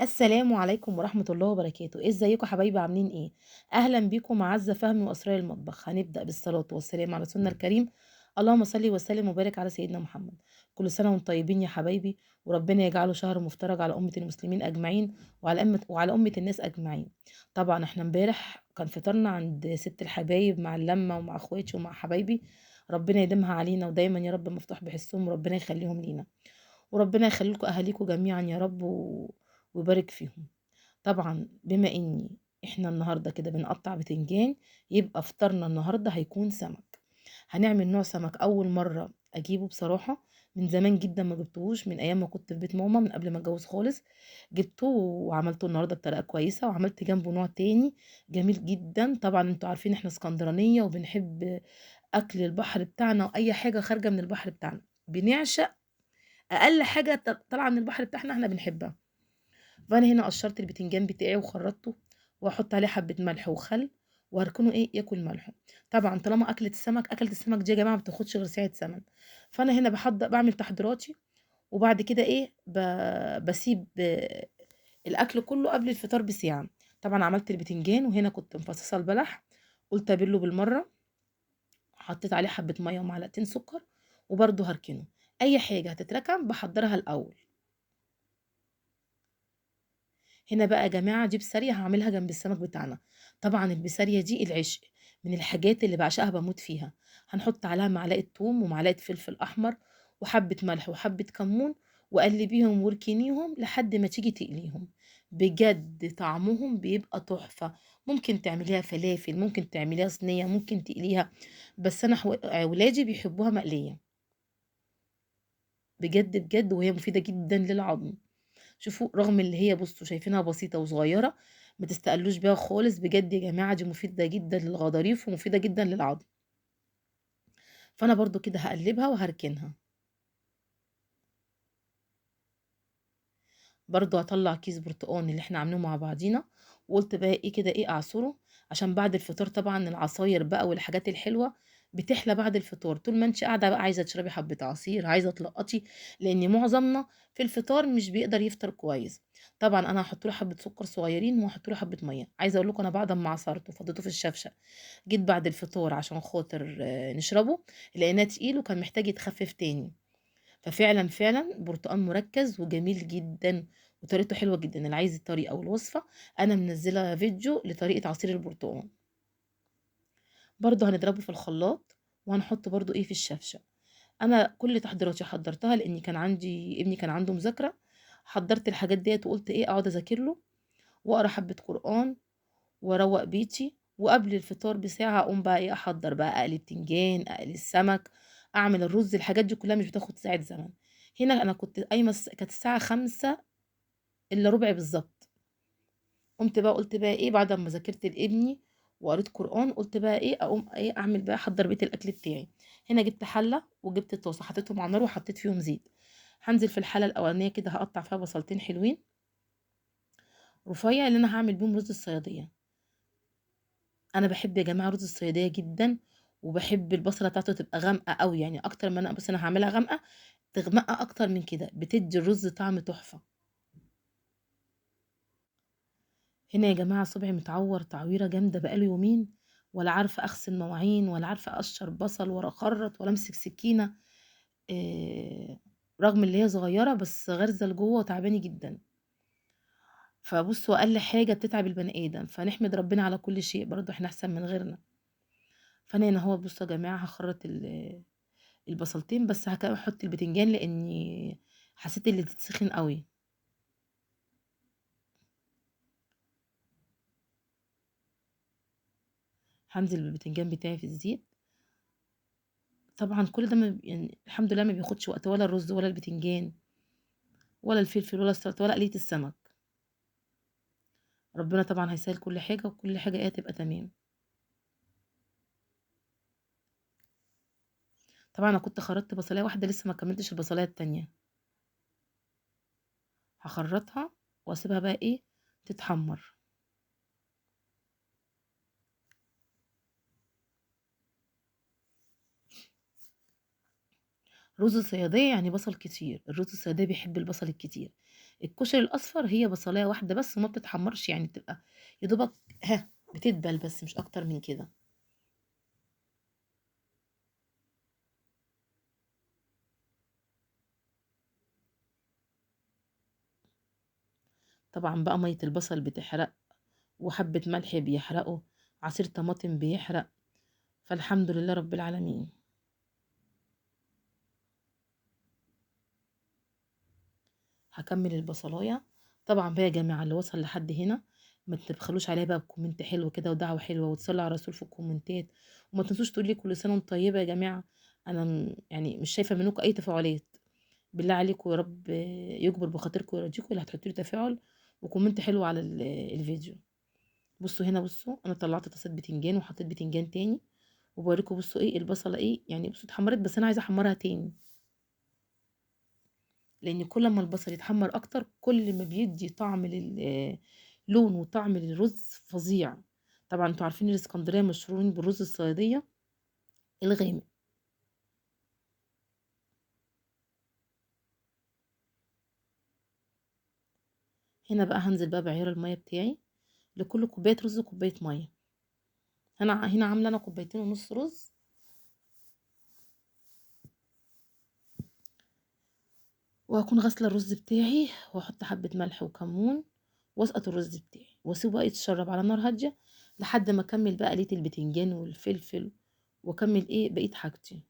السلام عليكم ورحمة الله وبركاته، ازيكم حبايبي عاملين ايه؟ اهلا بيكم مع عزة فهمي واسرار المطبخ. هنبدأ بالصلاة والسلام على سيدنا الكريم. اللهم صل وسلم وبارك على سيدنا محمد. كل سنة وانتم طيبين يا حبايبي، وربنا يجعله شهر مفترج على أمة المسلمين أجمعين وعلى أمة الناس أجمعين. طبعا احنا امبارح كان فطرنا عند ست الحبايب مع اللمة ومع اخواتي ومع حبايبي. ربنا يديمها علينا ودايما يا رب مفتوح بحسهم، وربنا يخليهم لينا، وربنا يخلي لكم أهاليكم جميعا يا رب ويبارك فيهم. طبعا بما اني احنا النهارده كده بنقطع بتنجان، يبقى فطارنا النهارده هيكون سمك. هنعمل نوع سمك اول مره اجيبه بصراحه، من زمان جدا ما جبتهوش، من ايام ما كنت في بيت ماما من قبل ما اتجوز خالص. جبته وعملته النهارده بطريقه كويسه، وعملت جنبه نوع تاني جميل جدا. طبعا انتوا عارفين احنا اسكندرانيه وبنحب اكل البحر بتاعنا، واي حاجه خارجه من البحر بتاعنا بنعشق. اقل حاجه طالعه من البحر بتاعنا احنا بنحبها. فانا هنا قشرت البتنجان بتاعي وخرطته، واحط عليه حبه ملح وخل، وهركنه ايه ياكل ملحه. طبعا طالما اكلت السمك دي يا جماعه ما بتاخدش غير ساعه زمن. فانا هنا بعمل تحضيراتي، وبعد كده ايه بسيب الاكل كله قبل الفطار بساعه. طبعا عملت البتنجان، وهنا كنت مفصصه البلح، قلت ابله بالمره، حطيت عليه حبه ميه ومعلقتين سكر، وبرده هركنه. اي حاجه هتتركن بحضرها الاول. هنا بقى يا جماعة دي بسارية هعملها جنب السمك بتاعنا. طبعا البسارية دي العشق، من الحاجات اللي بعشقها بموت فيها. هنحط عليها معلقة توم ومعلقة فلفل أحمر وحبة ملح وحبة كمون، وقلبيهم واركنيهم لحد ما تيجي تقليهم. بجد طعمهم بيبقى تحفة. ممكن تعمليها فلافل، ممكن تعمليها صينية، ممكن تقليها، بس أنا ولادي بيحبوها مقلية. بجد بجد، وهي مفيدة جدا للعظم. شوفوا، رغم اللي هي بصوا شايفينها بسيطة وصغيرة، ما تستقلوش بيها خالص. بجد يا جماعة دي مفيدة جدا للغضاريف ومفيدة جدا للعظم. فأنا برضو كده هقلبها وهركنها. برضو هطلع كيس برتقان اللي احنا عاملينه مع بعضينا، وقلت بقى ايه كده ايه اعصره، عشان بعد الفطار طبعا العصاير بقى والحاجات الحلوة بتحلى بعد الفطار. طول ما انت قاعدة بقى عايزة تشربي حبة عصير، عايزة تلقطي، لان معظمنا في الفطار مش بيقدر يفطر كويس. طبعا انا هحط له حبة سكر صغيرين وهحط له حبة مية. عايزة اقول لكم انا بعد ما عصرته وفضيته في الشفشة، جيت بعد الفطار عشان خاطر نشربه، لقيناه تقيل وكان محتاج يتخفف تاني. ففعلا فعلا برتقال مركز وجميل جدا، وطريقته حلوه جدا. اللي عايز الطريقه والوصفه، انا منزله فيديو لطريقه عصير البرتقال. برضه هنضربه في الخلاط، وهنحطه برضه ايه في الشفشه. انا كل تحضيراتي حضرتها لاني كان عندي ابني كان عنده مذاكره. حضرت الحاجات ديت وقلت ايه اقعد اذاكر له واقرا حبه قران واروق بيتي، وقبل الفطار بساعه اقوم بقى ايه احضر بقى اقلي بتنجان، اقلي السمك، اعمل الرز. الحاجات دي كلها مش بتاخد ساعه زمن. هنا انا كنت قايمه كانت الساعه 5 الا ربع بالظبط. قمت بقى قلت بقى ايه بعد ما ذاكرت لابني وقريت قران، قلت بقى ايه اقوم ايه اعمل بقى احضر بيت الاكل بتاعي. هنا جبت حله وجبت طاسه حطيتهم على النار وحطيت فيهم زيت. هنزل في الحله الاولانيه كده هقطع فيها بصلتين حلوين رفيع، اللي انا هعمل بيهم رز الصياديه. انا بحب يا جماعه رز الصياديه جدا، وبحب البصله بتاعته تبقى غامقه قوي، يعني اكتر ما انا، بس انا هعملها غامقه تغمقها اكتر من كده، بتدي الرز طعم تحفه. هنا يا جماعة صبعي متعور تعويرة جامدة بقاله يومين، ولا عارفة أغسل مواعين ولا عارفة أقشر بصل ولا أخرط ولا أمسك سكينة. إيه، رغم اللي هي صغيرة بس غارزة لجوه وتعباني جدا. فبصوا أقل حاجة بتتعب البني آدم، فنحمد ربنا على كل شيء، برضه احنا أحسن من غيرنا. فأنا هنا هو بصوا يا جماعة هخرط البصلتين بس، هحط البتنجان لأني حسيت اللي تتسخن قوي. هنزل بالبتنجان بتاعي في الزيت. طبعا كل ده ما يعني الحمد لله ما بياخدش وقت، ولا الرز ولا البتنجان ولا الفلفل ولا السلطه ولا قليه السمك. ربنا طبعا هيسهل كل حاجه، وكل حاجه ايه تبقى تمام. طبعا انا كنت خرطت بصلايه واحده، لسه ما كملتش البصلايه التانية. هخرطها واسيبها بقى ايه تتحمر. رز الصياديه يعني بصل كتير، الرز الصياديه بيحب البصل الكتير. الكشري الأصفر هي بصلاية واحدة بس وما بتتحمّرش، يعني بتبقى يا دوبك بتدبل بس مش أكتر من كده. طبعًا بقى مَيّة البصل بتحرق، وحبّة ملح بيحرقوا، عصير طماطم بيحرق، فالحمد لله رب العالمين. هاكمّل البصلاية، طبعًا بقى يا جماعة اللي وصل لحد هنا ما تبخلوش عليّا بقى بcomment حلو كده ودعوة حلوة وتصلّوا على الرسول في الكومنتات، وما تنسوش تقولوا لي كل سنة وأنتم طيبة يا جماعة، أنا يعني مش شايفة منكم أي تفاعلات، بالله عليكم يا رب يجبر بخاطركم ويرضيكم اللي هتحطوا لي تفاعل وcomment حلو على الفيديو. بُصّوا هنا بُصّوا، أنا طلّعت طاسات بتنجان وحطيت بتنجان تاني، وباوريكم بُصّوا إيه البصلة إيه، يعني بُصّوا اتحمّرت بس أنا عايزة أحمّرها تاني. لأن كل ما البصل يتحمّر أكتر، كل ما بيدّي طعم لون وطعم للرز فظيع. طبعًا أنتم عارفين الإسكندرية مشهورين بالرز الصيادية الغامق. هنا بقى هانزل بقى بعيار المَيّة بتاعي، لكل كوباية رز كوباية مَيّة. أنا هنا عاملة أنا كوبايتين ونُص رز، وهاكون غاسلة الرز بتاعي وأحط حبة ملح وكمون وأسقط الرز بتاعي، وأسيبه بقى يتشرب على نار هادية لحد ما أكمّل بقى قلية البتنجان والفلفل، وأكمّل إيه بقية حاجتي.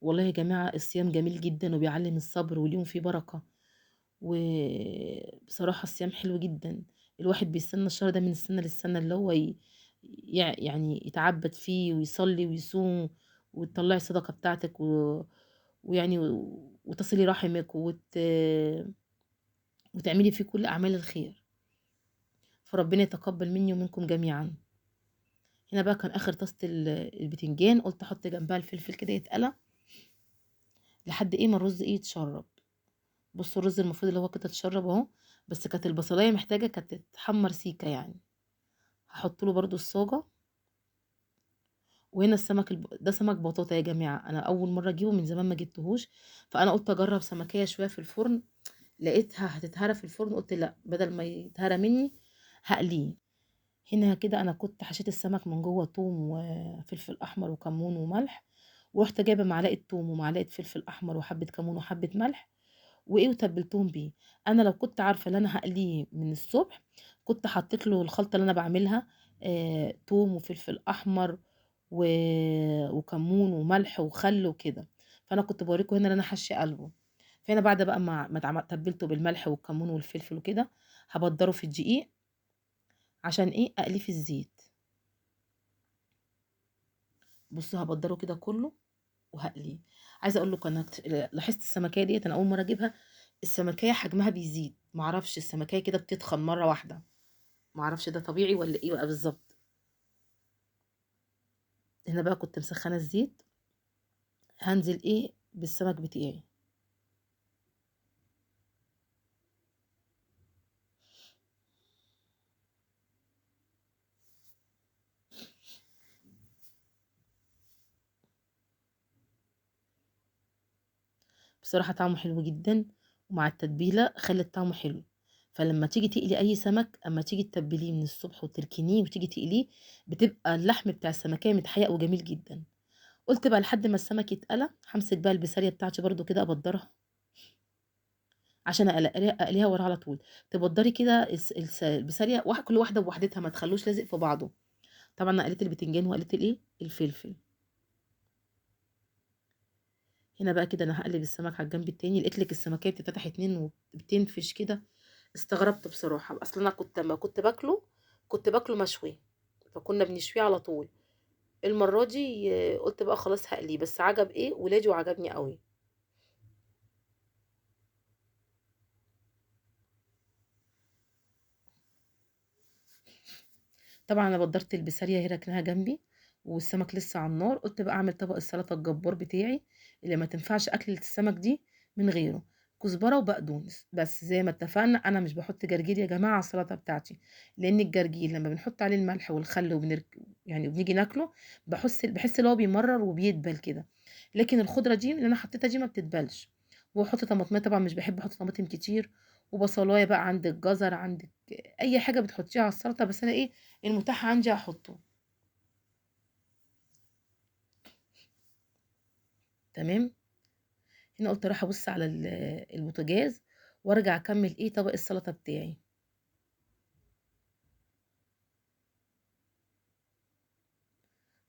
والله يا جماعة الصيام جميل جدًا وبيعلّم الصبر واليوم فيه بركة، وبصراحة الصيام حلو جدًا، الواحد بيستنى الشهر ده من السنة للسنة اللي هو يعني يتعبّد فيه ويصلّي ويصوم وتطلّعي الصدقة بتاعتِك ويعني وتصلي رحمِك وتعملي فيه كل أعمال الخير، فربنا يتقبّل منّي ومنكم جميعًا. هنا بقى كان آخر طاسة البتنجان، قُلت أحط جنبها الفلفل كده يتقلى لحد إيه ما الرز إيه يتشرّب. بُصّوا الرز المفروض اللي هو كده اتشرّب أهو، بس كانت البصلاية محتاجة كانت تتحمّر سيكة يعني. هاحط له برضه الصاجة، وهنا السمك ده سمك بطاطا يا جماعة، أنا أول مرّة أجيبه من زمان ما جبتهوش، فأنا قُلت أجرّب سمكية شوية في الفرن، لقيتها هتتهرى في الفرن قُلت لأ، بدل ما يتهرى منّي هاقليه. هنا كده أنا كنت حشيت السمك من جوّه توم وفلفل أحمر وكمون وملح، ورُحت جايبة معلقة توم ومعلقة فلفل أحمر وحبّة كمون وحبّة ملح وإيه وتبّلتهم بيه. أنا لو كنت عارفة إن أنا هاقليه من الصبح، كنت حطيت له الخلطة اللي أنا باعملها توم وفلفل أحمر و وكمون وملح وخل وكده، فأنا كنت باوريكم هنا إن أنا حاشية قلبه. فهنا بعد بقى ما تبّلته بالملح والكمون والفلفل وكده، هابدّره في الدقيق عشان إيه، أقليه في الزيت. بُصّوا هابدّره كده كلّه وهاقليه. عايزة أقول لكم أنا لاحظت السمكية ديّة أنا أول مرّة أجيبها، السمكية حجمها بيزيد، ما أعرفش السمكية كده بتتخن مرّة واحدة، ما أعرفش ده طبيعي والّا إيه بقى بالضبط. هنا بقى كنت مسخّنة الزيت، هانزل إيه، بالسمك بتاعي. بصراحة طعمه حلو جدًا، ومع التتبيلة خلِّت طعمه حلو، فلمّا تيجي تقلي أي سمك أمّا تيجي تتبّليه من الصبح وتركنيه وتيجي تقليه، بتبقى اللحم بتاع السمكية متحيّق وجميل جدًا. قُلت بقى لحد ما السمك يتقلى، هامسك بقى البسارية بتاعتي برضه كده أبدّرها عشان أقليها وراها على طول. تبدّري كده البسارية كل واحدة بوحدتها ما تخلّوش لازق في بعضه. طبعًا أنا قليت البتنجان وقليت الإيه، الفلفل. هنا بقى كده أنا هاقلب السمك على الجنب التاني، لقيت لِك السمكية بتتفتح اتنين وبتنفش كده، استغربت بصراحة، أصل أنا أمّا كنت باكله، كنت باكله مشوي، فكنا بنشويه على طول. المرّة دي قُلت بقى خلاص هاقليه، بس عجب إيه، ولادي وعجبني أوي. طبعًا أنا بدّرت البسارية أهي راكناها جنبي، والسمك لسه على النار، قُلت بقى أعمل طبق السلطة الجبار بتاعي، اللي ما تنفعش أكلة السمك دي من غيره. كزبرة وبقدونس، بس زي ما اتفقنا أنا مش باحط جرجير يا جماعة على السلطة بتاعتي، لإن الجرجير لمّا بنحط عليه الملح والخل يعني وبنيجي ناكله باحس اللي هو بيمرّر وبيدبل كده، لكن الخضرة دي اللي أنا حطيتها دي ما بتدبلش، واحط طماطماية طبعًا مش باحب أحط طماطم كتير، وبصلاية بقى عندِك جزر عندِك أي حاجة بتحطيها على السلطة، بس أنا إيه المتاح عندي هاحطه، تمام؟ هنا قُلت أروح أبُص على البوتاجاز وأرجع أكمّل إيه طبق السلطة بتاعي.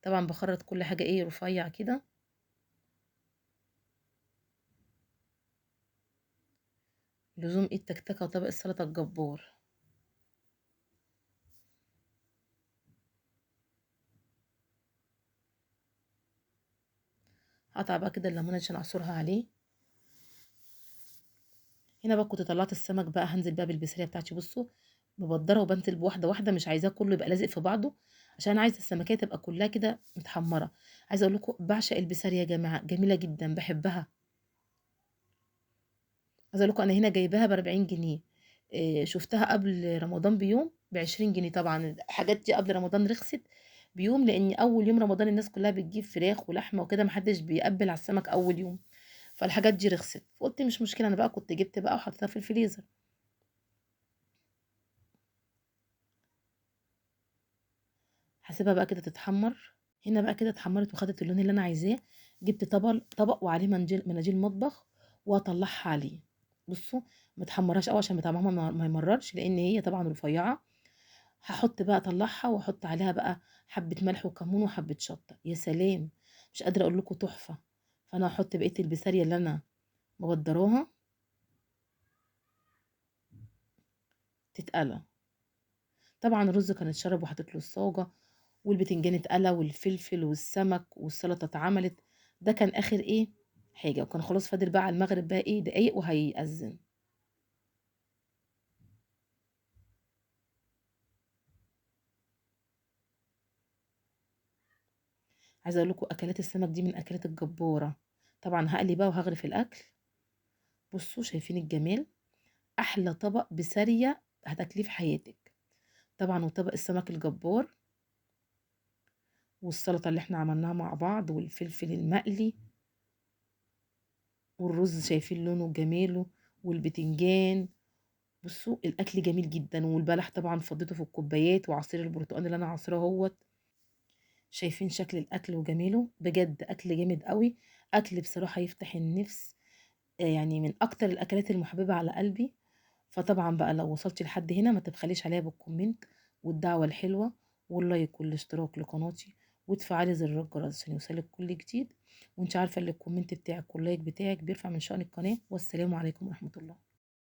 طبعًا باخرّط كل حاجة إيه رفيّع كده، لزوم إيه التكتكة وطبق السلطة الجبار. هاقطع بقى كده الليمونة عشان أعصرها عليه. هنا بقى كنت طلّعت السمك بقى هانزل بقى بالبسلة بتاعتي بُصّوا، مبدّرة وبانزل بواحدة واحدة مش عايزاه كلّه يبقى لازق في بعضه، عشان أنا عايزة السمكية تبقى كلّها كده متحمّرة. عايزة أقول لكم باعشق البسارية يا جماعة، جميلة جدًا باحبها. عايزة أقول لكم أنا هنا جايباها ب40 جنيه، شُفتها قبل رمضان بيوم ب20 جنيه، طبعًا الحاجات دي قبل رمضان رخصت بيوم، لإن أول يوم رمضان الناس كلّها بتجيب فراخ ولحمة وكده، ما حدّش بيقبّل على السمك أول يوم، فالحاجات دي رخصت، فقُلت مش مشكلة أنا بقى كنت جِبت بقى وحطيتها في الفريزر. هاسيبها بقى كده تتحمّر، هنا بقى كده اتحمّرت وخدت اللون اللي أنا عايزاه، جِبت طبق وعليه مناديل مطبخ وهاطلّعها عليه. بُصّوا ما تحمّرهاش أوي عشان طعمها ما يمرّرش، لإن هي طبعًا رفيّعة. هاحط بقى أطلّعها وأحط عليها بقى حبّة ملح وكمون وحبّة شطة، يا سلام! مش قادرة أقول لكم تحفة. فأنا هاحط بقية البسارية اللي أنا مبدّراها تتقلى. طبعًا الرز كان اتشرب وحطيت له الصاجة، والبتنجان اتقلى والفلفل والسمك والسلطة اتعملت، ده كان آخر إيه، حاجة، وكان خلاص فاضل بقى على المغرب بقى إيه دقايق وهيأذن. عايزة أقول لكم أكلات السمك دي من الأكلات الجبارة. طبعًا هاقلي بقى وهاغرف الأكل. بُصّوا شايفين الجمال؟ أحلى طبق بسارية هتاكليه في حياتِك. طبعًا وطبق السمك الجبار، والسلطة اللي إحنا عملناها مع بعض، والفلفل المقلي، والرز شايفين لونه وجماله، والبتنجان. بُصّوا الأكل جميل جدًا، والبلح طبعًا فضيته في الكوبايات، وعصير البرتقان اللي أنا عاصراه أهوّة. شايفين شكل الأكل وجماله؟ بجد أكل جامد أوي، أكل بصراحة يفتح النِفس، يعني من أكتر الأكلات المحببة على قلبي. فطبعًا بقى لو وصلتِ لحد هنا ما تبخليش عليَّ بالكومنت والدعوة الحلوة واللايك والاشتراك لقناتي، وتفعلي زر الجرس عشان يوصلِك كل جديد، وأنتِ عارفة اللي الكومنت بتاعِك واللايك بتاعِك بيرفع من شأن القناة، والسلام عليكم ورحمة الله.